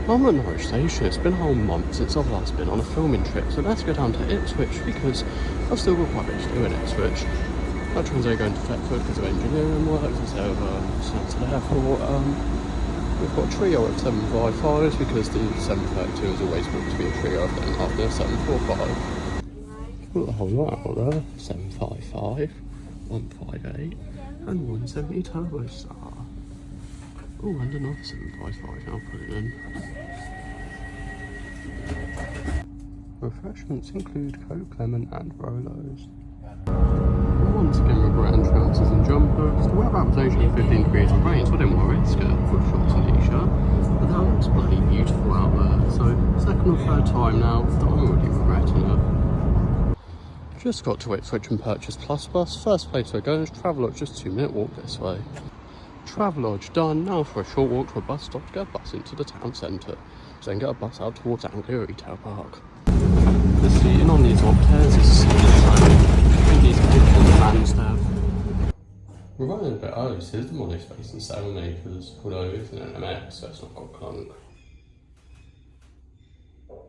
I'm at Norwich Station. It's been a whole month since I've last been on a filming trip, so let's go down to Ipswich because I've still got quite a bit to do in Ipswich. That train's only going to Thetford because of engineering work instead of Stansted Airport. We've got a trio of 755s because the 732 is always booked to be a trio of them after 745. Got the whole lot out there. 755, 158 and 170 Turbo Star. Oh, and another 755, I'll put it in. Refreshments include Coke, lemon and Rolos. Once again with brand trousers and jumpers. The weather was only 15 degrees and rain, so I didn't wear a skirt, foot shorts and t-shirt. But that looks bloody beautiful out there. So, second or third time now, that I'm already regretting it. Just got to Ipswich and purchased Plus Bus. First place we're going is Travelodge, just 2-minute walk this way. Travelodge done, now for a short walk to a bus stop to get a bus into the town centre. So then get a bus out towards Anglia Retail Park. The seating on these Optairs is so low. These pictures the bandstand. We're running a bit early, so there's the money space and Sailmakers, although it's an NMX, so it's not got clunk.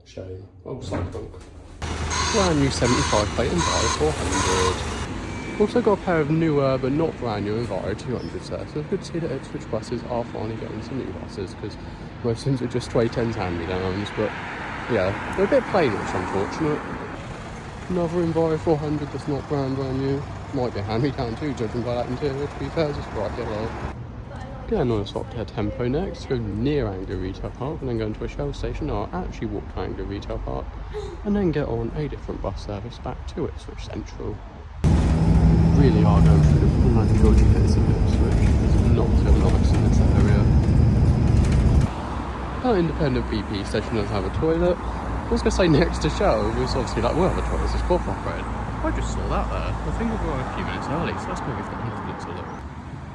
Shame. Oh, side clunk. Brand new 75 plate Enviro 400. Also got a pair of newer but not brand new Enviro 200s there, so it's good to see that Ipswich buses are finally getting some new buses because most things are just 2010s hand-me-downs, but yeah, they're a bit plain, which is unfortunate. Another Enviro 400 that's not brand new. Might be a hand-me-down too, judging by that interior, to be fair, just bright yellow. Getting on a Swaptair Tempo next, go near Anglia Retail Park and then go into a Shell station, or actually walk to Anglia Retail Park, and then get on a different bus service back to Ipswich Central. Really are going through the full dodgy bits of Ipswich. It's not so nice in this area. That independent BP station doesn't have a toilet. I was going to say next to Shell, it was obviously like, well, the toilets is proper operated. I just saw that there. I think we were a few minutes early, so that's maybe 5 minutes or look.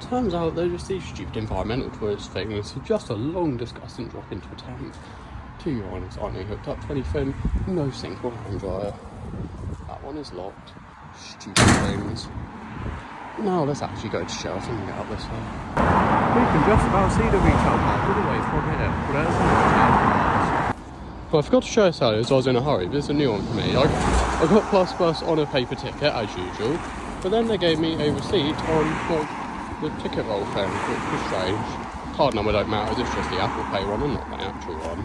Turns out they're just these stupid environmental toilets things. Just a long, disgusting drop into a tank. 2 urinals aren't hooked up to anything. No sink or hand dryer. That one is locked. Stupid things. Now let's actually go to Shell and get out this way. We can just about see the retail park all the way from here. Well, I forgot to show us earlier, so I was in a hurry, but it's a new one for me. I got Plus Bus on a paper ticket, as usual, but then they gave me a receipt on the ticket roll thing, which was strange. Card number don't matter, it's just the Apple Pay one and not my actual one.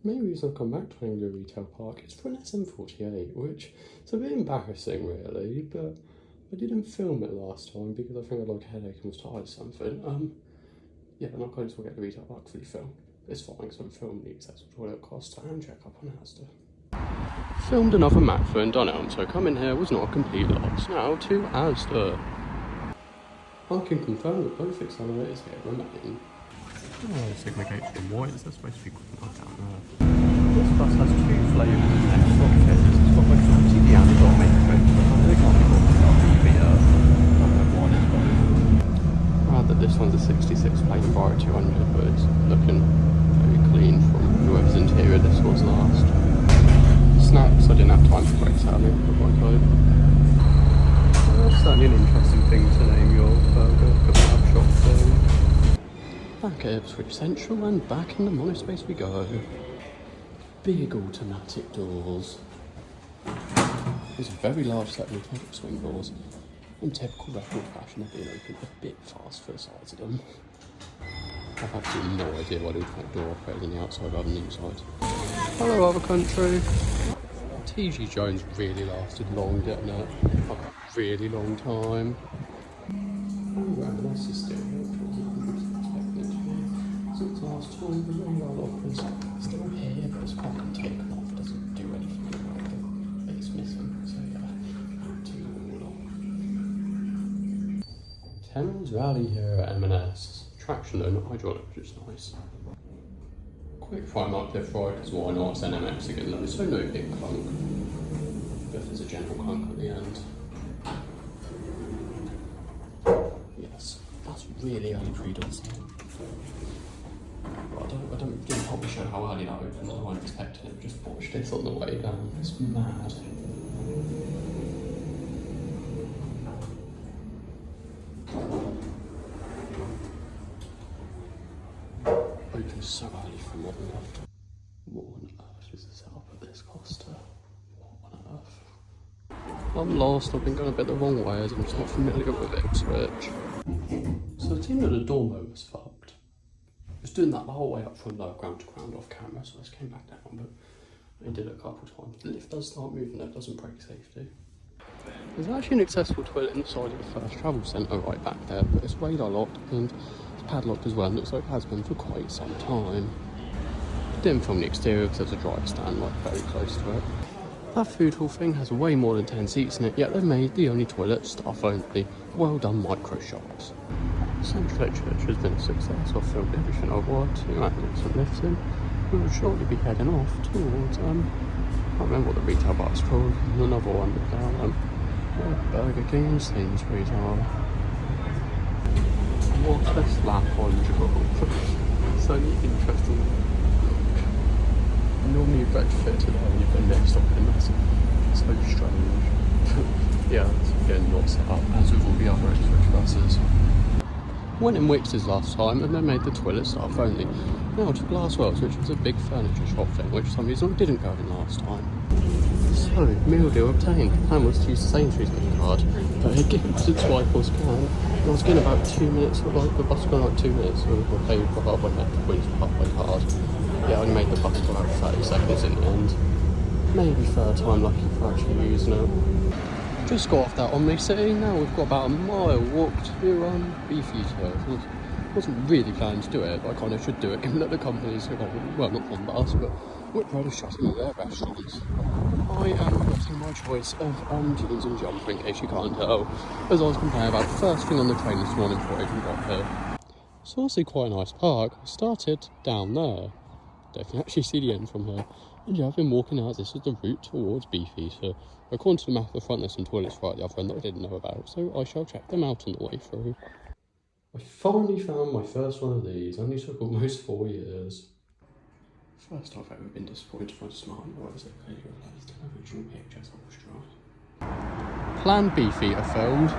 The main reason I've come back to Anglia Retail Park is for an SM48, which is a bit embarrassing really, but I didn't film it last time because I think I had like a headache and was tired of something. Yeah, and I can't just get the retail park fully filmed. It's fine because I'm filming the accessible toilet costs and check up on Asda. Filmed another Macfa and done it, so coming here was not a complete loss. Now to Asda. I can confirm that both accelerators here remain. Oh, signal gates from white, is that supposed to be quite down there? This bus has 2 flavours in there, stock fitters. It's got like fancy the Amazon matrix, but I think I'll be that this one's a 66 plate Enviro 200, but it's looking very clean from whoever's interior this was last. Snacks, I didn't have time for break sadly, but I could. That's certainly an interesting thing to name your burger kebab shop thing. Back at Ipswich Central and back in the monospace we go. Big automatic doors. There's a very large set of metallic swing doors. In typical record fashion, they're being opened a bit fast for the size of them. I've absolutely no idea why the automatic door operates on the outside rather than the inside. Hello other country. TG Jones really lasted long, didn't it? Like a really long time. Oh, that's just still here. Since last time, the long operas still here, but it's quite taken off. It doesn't do anything anyway, but it's missing. So yeah, not too long. Thames Valley here at M&S. Traction though, not hydraulic, which is nice. Quick fire up there for it, because why not? It's NMX again though, so no big clunk. But there's a general clunk at the end. Yes, that's really early pre-doors. I didn't probably show how early that opened, I wasn't expecting it, just watched this on the way down. It's mad. Opens so early from modern life. What on earth is the setup at this Costa? What on earth? I'm lost. I've been going a bit the wrong way as I'm just not familiar with Ipswich. So the team at the Dormo was fucked. I was doing that the whole way up from lower ground to ground off camera, so I just came back down, but I did it a couple of times. The lift does start moving though, it doesn't break safety. There's actually an accessible toilet inside of the first travel centre right back there, but it's radar locked and it's padlocked as well, and looks like it has been for quite some time. I didn't film the exterior because there's a drive stand like very close to it. That food hall thing has way more than 10 seats in it, yet they've made the only toilet staff only. Well done, micro shops. Central Church has been a success. I've filmed everything I want to, and some lifts in. We will shortly be heading off towards, I can't remember what the retail bar's called, another one down, Burger King and Sainsbury's are. What a slap on job. So interesting. Normally you'd retrofit today, but next up in that's so strange. Yeah, it's again not set up as with all the other Ipswich buses. Went in Wickes last time and they made the toilet staff only. Now to Glasswell's, which was a big furniture shop thing, which for some reason I didn't go in last time. So, meal deal obtained. Plan was to use the Sainsbury's gift card, but it gave us a swipe or scan. I was getting about 2 minutes, like the bus got like 2 minutes, so I paid for halfway back to Queen's halfway card. Yeah, I only made the bus for about 30 seconds in the end. Maybe third time lucky for actually using it. Just got off that Omni City, now we've got about a mile walk to Beefeater. I wasn't really planning to do it, but I kind of should do it given that the company's, well not on bus, but Whitbread is shutting all their restaurants. I am getting my choice of jeans and jumper in case you can't tell, as I was complaining about the first thing on the train this morning before I even got here. It's also quite a nice park. I started down there. Don't think I actually see the end from here. And yeah, I've been walking out. This is the route towards Beefeater. According to the map at the front, there's some toilets right at the other end that I didn't know about, so I shall check them out on the way through. I finally found my first one of these. Only took almost 4 years. First I've ever been disappointed by smartwatches that clearly realised the original pictures I was drawing. Planned Beefeater filmed,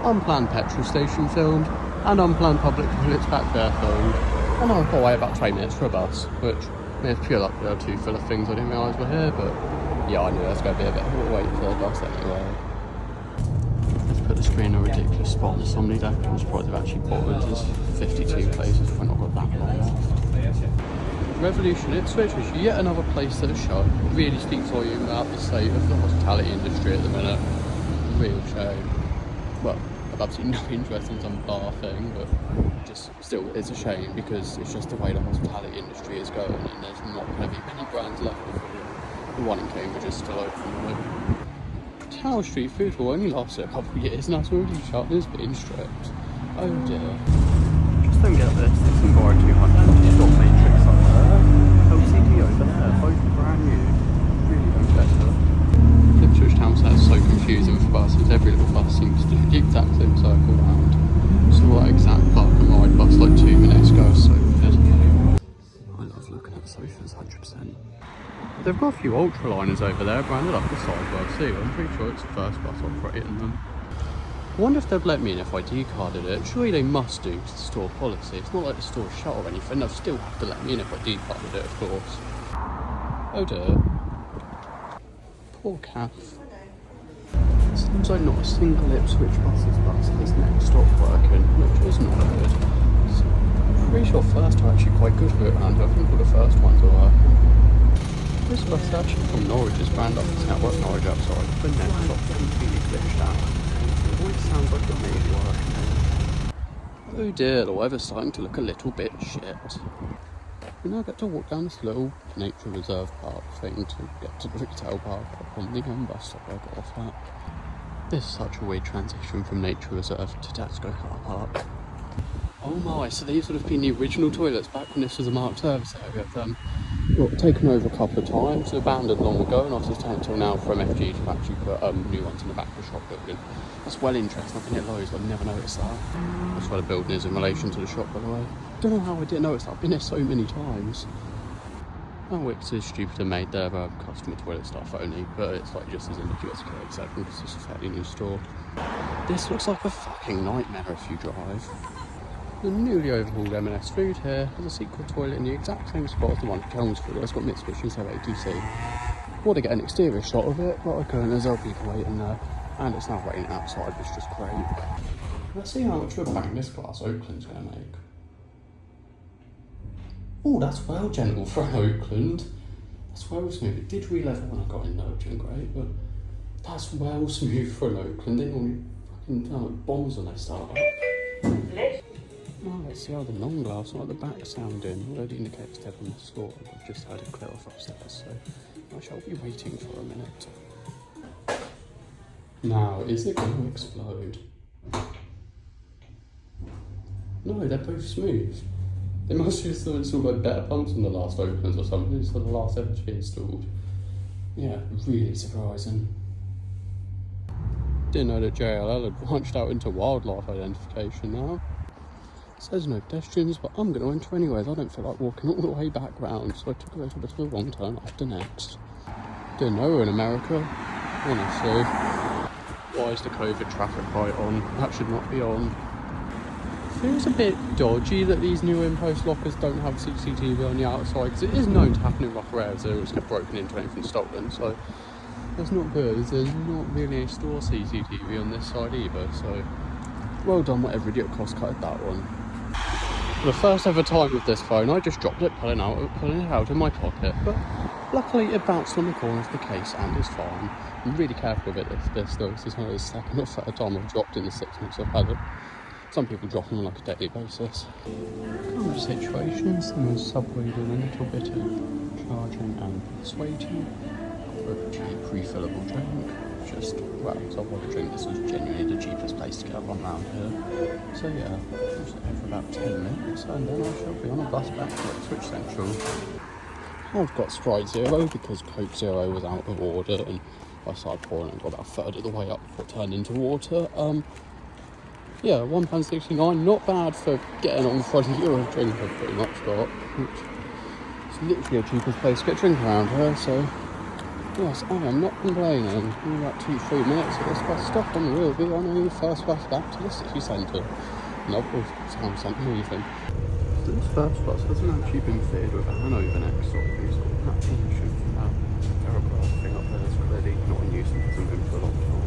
unplanned petrol station filmed, and unplanned public toilets back there filmed. And I got away about 20 minutes for a bus, which I mean, it's pure luck there are two full of things I didn't realise were here, but yeah, I knew there's going to be a bit of a wait for the bus anyway. They've put the screen in a ridiculous spot on the Somni deck. I'm surprised they've actually bothered. There's 52 places if I've not got that long left. Revolution Ipswich is yet another place that is shut. It really speaks volume about the state of the hospitality industry at the minute. Real shame. Well, I've absolutely no interest in some bar thing, but just still it's a shame because it's just the way the hospitality industry is going and there's not going to be many brands left before the one in Cambridge is still open. Tower Street Food Hall only lasted a couple of years and that's already shut and it's been stripped. Oh dear. Just don't get this, this is borrowed 200. Stop Matrix up there. LCD over there, both brand new. Really don't get it. Ipswich town centre is so confusing for buses. Every little bus seems to do the exact same circle round. Saw that exact park and ride bus like 2 minutes ago, so good. I love looking at sofas, 100%. They've got a few ultraliners over there branded up the sidewell too. I'm pretty sure it's the first bus operating them. I wonder if they'd let me in if I decarded it. Surely they must do, because the store policy. It's not like the store's shut or anything. They'll still have to let me in if I decarded it, of course. Oh dear. Poor calf. Seems like not a single Ipswich bus has next stop working, which is not good. So, I'm pretty sure first are actually quite good for it around here. I think all the first ones are working. This bus is actually from Norwich, is brand up its network Norwich outside. The next stop completely glitched out. It always sounds like it may be working. Oh dear, the weather's starting to look a little bit shit. We now get to walk down this little nature reserve park thing to get to the retail park on the bus stop I got off at. This is such a weird transition from nature reserve to Tesco car park. Oh my, so these would have been the original toilets back when this was a marked service area. Got taken over a couple of times, abandoned long ago, and I was just taken until now for MFG to actually put new ones in the back of the shop building. That's well interesting. I've been at Lowe's, I've never noticed that. That's where the building is in relation to the shop, by the way. Don't know how I didn't notice that. I've been here so many times. And Wickes is stupid and made their customer toilet stuff only, but it's like just as ambiguous as I said, because it's a fairly new store. This looks like a fucking nightmare if you drive. The newly overhauled M&S Food here has a secret toilet in the exact same spot as the one at Chelmsford. It's got Ipswich instead of ATC. I want to get an exterior shot of it, but I couldn't. There's other people waiting there, and it's now raining outside, which is just great. Let's see how much of a bang this glass Oakland's going to make. Oh, that's well gentle for an Oakland. That's well smooth. It did re-level when I got in though, which isn't great, but that's well smooth for an Oakland. They normally fucking sound like bombs when they start up. Oh, let's see how the long glass, not the back sounding. Although the indicator's dead on the score, I've just had it clear off upstairs, so I shall be waiting for a minute. Now, is it going to explode? No, they're both smooth. They must have installed like better pumps than the last Oaklands or something. It's the last ever to be installed. Yeah, really surprising. Didn't know that JLL had branched out into wildlife identification now. It says no pedestrians, but I'm going to enter anyways. I don't feel like walking all the way back round, so I took a little bit of a wrong turn after next. Didn't know we're in America, honestly. Why is the COVID traffic light on? That should not be on. Feels a bit dodgy that these new impost lockers don't have CCTV on the outside, because it is known to happen in rougher areas. They always get broken into, anything stolen, so that's not good. There's not really a store CCTV on this side either, so well done whatever idiot cost cutted that one. For the first ever time with this phone, I just dropped it, pulling it out of my pocket, but luckily it bounced on the corner of the case and is fine. I'm really careful with this though. This is only the second or third time I've dropped in the 6 months I've had it. Some people drop them on like a daily basis. Kind of situations, the subway with a little bit of charging and persuading for a cheap refillable drink. Just, well, so I want to drink. This was genuinely the cheapest place to get one round here. So yeah, I'll sit here for about 10 minutes and then I shall be on a bus back to Ipswich Central. I've got Sprite Zero because Coke Zero was out of order and I started pouring it and got about a third of the way up before it turned into water. Yeah, £1.69, not bad for getting on for a euro drink I've pretty much got. It's literally the cheapest place to get a drink around here, so yes, I am not complaining. In about 2-3 minutes at this bus stop and we'll be on the first bus back to the city centre. No, town centre even. This first bus hasn't actually been fitted with a Hanover next stop, so that should be that paragraph thing up there is clearly not in use and hasn't been for a long time.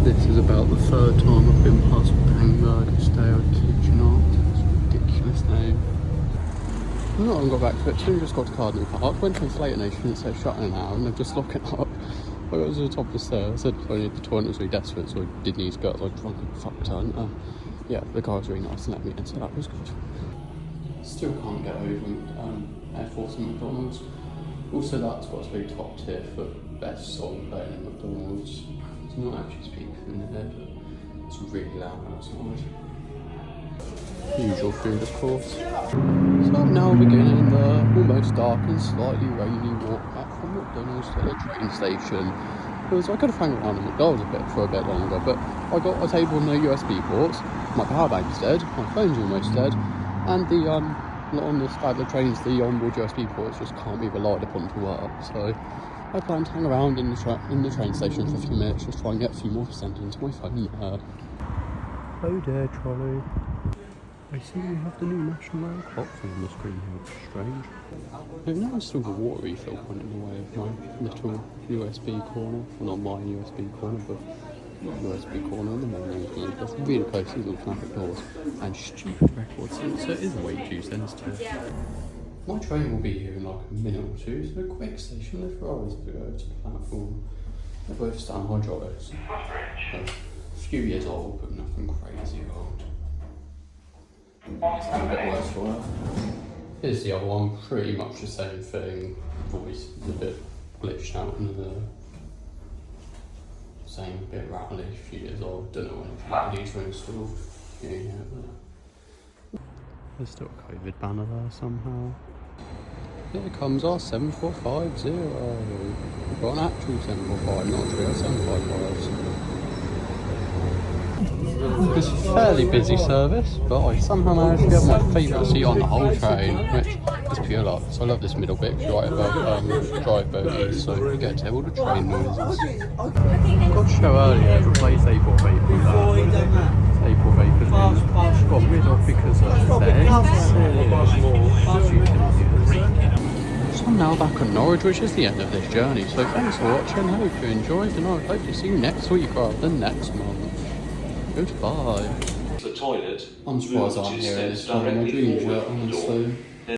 This is about the third time I've been past Bangburg today, I kid you not. It's a ridiculous name. I've not long got back to it, soon just got to Cardinal Park, went to Inflator Nation and it said shut in now and they're just locking up. I got to the top of the stairs, I said I needed the toilet, was really desperate so I did need to go, I was drunk as a fuck ton. Yeah, the guy was really nice and let me in, so that was good. Still can't get over Air Force and McDonald's. Also that's what's really top tier for best song playing in McDonald's. It's not actually speaking in here, but it's really loud outside. Usual food, of course. So I'm now beginning the almost dark and slightly rainy walk back from McDonald's to the train station. Because I could have hung around at McDonald's for a bit longer, but I got a table with no USB ports, my power bank's dead, my phone's almost dead, and the on the side of the trains, the onboard USB ports just can't be relied upon to work. So I plan to hang around in the train station for a few minutes, just try and get a few more percent into my phone there. Oh dear, trolley. I see we have the new National Rail clock thing on the screen here, which is strange. I've now installed a water refill point in the way of my little USB corner. Well, not my USB corner, but USB corner in the morning. That's really close to these little traffic doors and stupid records, so it is way too sensitive. My train will be here in like a minute or two, so a quick station lift rise to go to the platform. They're both stand hydraulics. A few years old, but nothing crazy old. It's a bit worse for it. Here's the other one, pretty much the same thing. Voice is a bit glitched out in the same bit rattly, a few years old. Don't know when these were installed. Yeah, but there's still a COVID banner there somehow. Here comes our 7450. We've got an actual 745, not a trio 755s. It's a fairly busy service, but I somehow managed to get my favourite seat on the whole train, which is pure luck. So I love this middle bit, right above drive bogies, so you get to hear all the train noises. I got to show earlier the place they bought people there. staple vapors got rid of because of as you can hear. So I'm now back at Norwich, which is the end of this journey. So thanks for watching, hope you enjoyed, and I hope to see you next week rather than next month. Goodbye. The toilet. I'm surprised I'm hearing this one in my dreams yet, honestly.